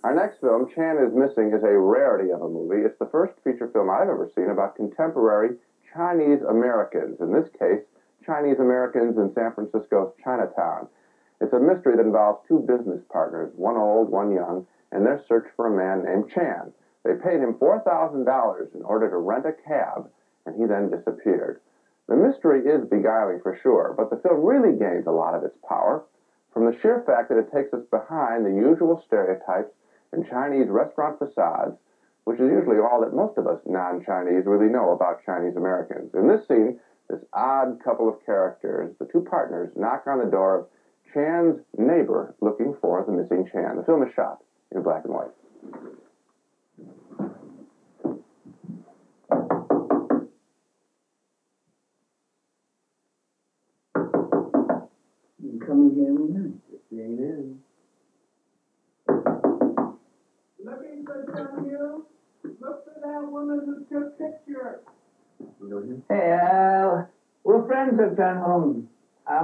Our next film, Chan is Missing, is a rarity of a movie. It's the first feature film I've ever seen about contemporary Chinese Americans. In this case, Chinese Americans in San Francisco's Chinatown. It's a mystery that involves two business partners, one old, one young, and their search for a man named Chan. They paid him $4,000 in order to rent a cab, and he then disappeared. The mystery is beguiling for sure, but the film really gains a lot of its power from the sheer fact that it takes us behind the usual stereotypes in Chinese restaurant facades, which is usually all that most of us non-Chinese really know about Chinese Americans. In this scene, this odd couple of characters, the two partners, knock on the door of Chan's neighbor looking for the missing Chan. The film is shot in black and white. You come here every night. Just ain't in. Looking for some you? Look for that woman who took pictures. You know him? Hey, we're friends of John Holmes.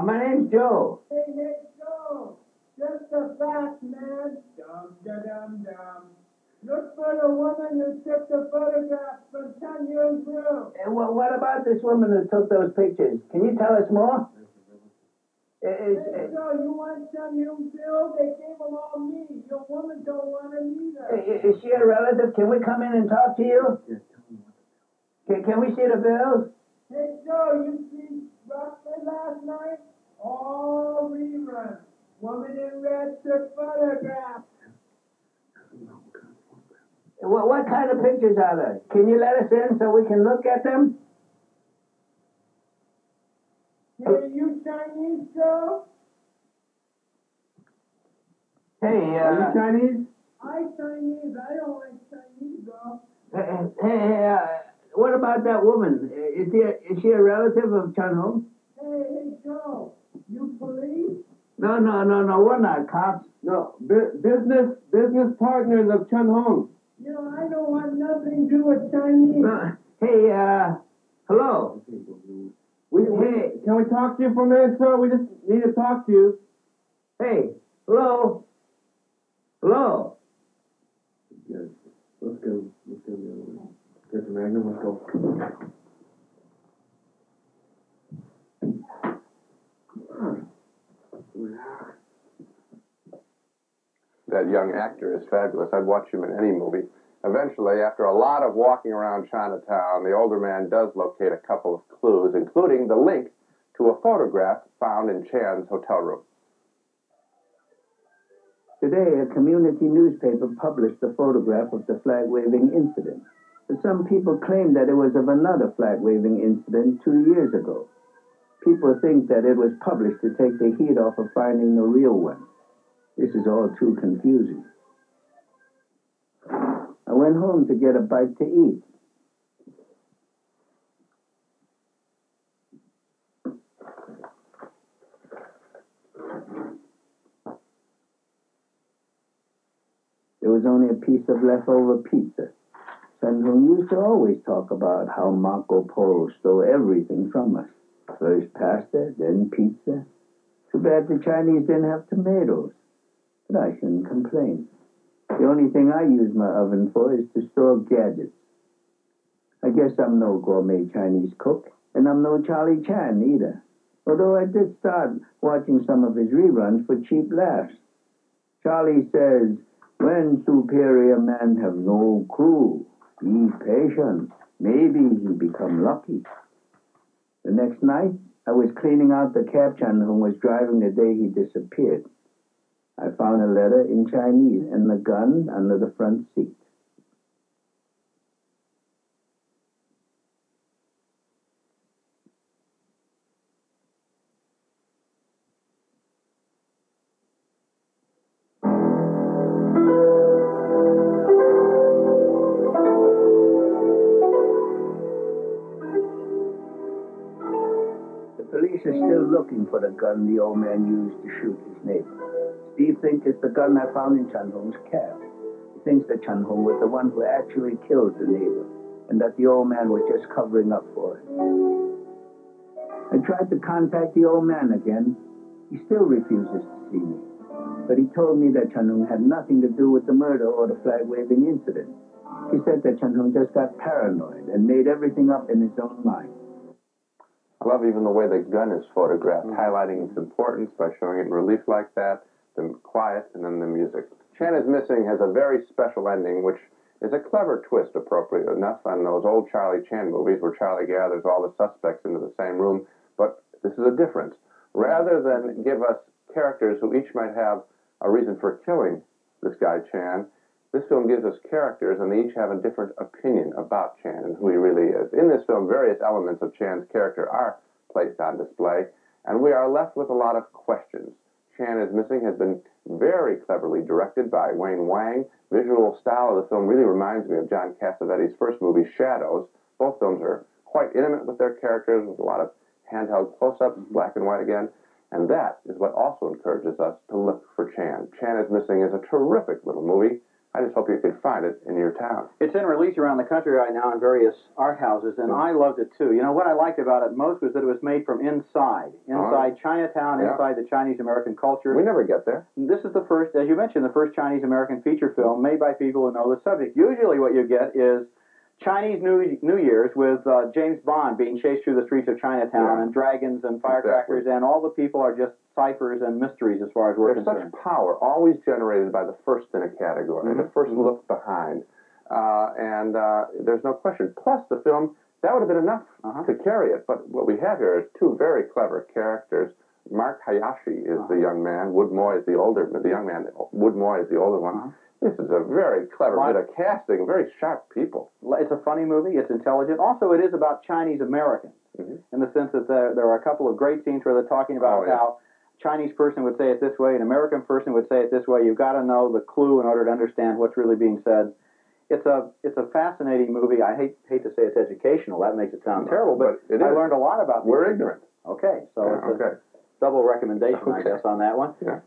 My name's Joe. Hey, Joe. Just a fact, man. Dum-da-dum-dum. Look for the woman who took the photograph from Sun Yun's room. What about this woman who took those pictures? Can you tell us more? Hey, Joe, you want Sun Yun's bill? They gave them all me. Your woman don't want them either. Is she a relative? Can we come in and talk to you? Yeah, tell me what. Can we see the bills? Hey, Joe, you see Rockford last night? All reruns. Woman in red took photographs. What kind of pictures are there? Can you let us in so we can look at them? Hey, you Chinese, Joe? Hey, Are you Chinese? I Chinese. I don't like Chinese, though. hey, what about that woman? Is she a relative of Chun Hong? Hey, Joe. You police? No, we're not cops. No, business partners of Chun Hong. You know, I don't want nothing to do with Chinese. Hey, hello. Hey, can we talk to you for a minute, sir? We just need to talk to you. Hey, hello. Hello. Yes. Let's go the other way. Get the Magnum, let's go. That young actor is fabulous. I'd watch him in any movie. Eventually, after a lot of walking around Chinatown, the older man does locate a couple of clues, including the link to a photograph found in Chan's hotel room. Today, a community newspaper published a photograph of the flag-waving incident. But some people claim that it was of another flag-waving incident 2 years ago. People think that it was published to take the heat off of finding the real one. This is all too confusing. I went home to get a bite to eat. There was only a piece of leftover pizza. Sun Hung used to always talk about how Marco Polo stole everything from us. First pasta, then pizza. Too bad the Chinese didn't have tomatoes. But I shouldn't complain. The only thing I use my oven for is to store gadgets. I guess I'm no gourmet Chinese cook, and I'm no Charlie Chan either. Although I did start watching some of his reruns for cheap laughs. Charlie says, "When superior men have no clue, be patient. Maybe he'll become lucky." The next night, I was cleaning out the cab Chan Hung was driving the day he disappeared. I found a letter in Chinese and the gun under the front seat. The police are still looking for the gun the old man used to shoot his neighbor. Steve thinks it's the gun I found in Chun Hong's cab. He thinks that Chun Hong was the one who actually killed the neighbor, and that the old man was just covering up for it. I tried to contact the old man again. He still refuses to see me. But he told me that Chun-Hung had nothing to do with the murder or the flag-waving incident. He said that Chun-Hung just got paranoid and made everything up in his own mind. I love even the way the gun is photographed, highlighting its importance by showing it in relief like that, the quiet, and then the music. Chan is Missing has a very special ending, which is a clever twist, appropriate enough, on those old Charlie Chan movies where Charlie gathers all the suspects into the same room. But this is a difference. Rather than give us characters who each might have a reason for killing this guy Chan, this film gives us characters, and they each have a different opinion about Chan and who he really is. In this film, various elements of Chan's character are placed on display, and we are left with a lot of questions. Chan is Missing has been very cleverly directed by Wayne Wang. Visual style of the film really reminds me of John Cassavetes' first movie, Shadows. Both films are quite intimate with their characters, with a lot of handheld close-ups, black and white again. And that is what also encourages us to look for Chan. Chan is Missing is a terrific little movie. I just hope you can find it in your town. It's in release around the country right now in various art houses, and I loved it too. You know, what I liked about it most was that it was made from inside Chinatown, inside the Chinese-American culture. We never get there. This is the first, as you mentioned, the first Chinese-American feature film made by people who know the subject. Usually what you get is Chinese New Year's with James Bond being chased through the streets of Chinatown and dragons and firecrackers, and all the people are just ciphers and mysteries as far as we're concerned. There's such power always generated by the first in a category, the first look behind. And there's no question. Plus, the film, that would have been enough to carry it. But what we have here is two very clever characters. Mark Hayashi is the young man. Wood Moy is the older, the young man. Wood Moy is the older one. This is a very clever bit of casting, very sharp people. It's a funny movie. It's intelligent. Also, it is about Chinese Americans in the sense that there are a couple of great scenes where they're talking about how a Chinese person would say it this way, an American person would say it this way. You've got to know the clue in order to understand what's really being said. It's a fascinating movie. I hate to say it's educational. That makes it sound terrible, but I learned a lot about. We're ignorant. Okay, so it's a double recommendation, I guess, on that one. Yeah.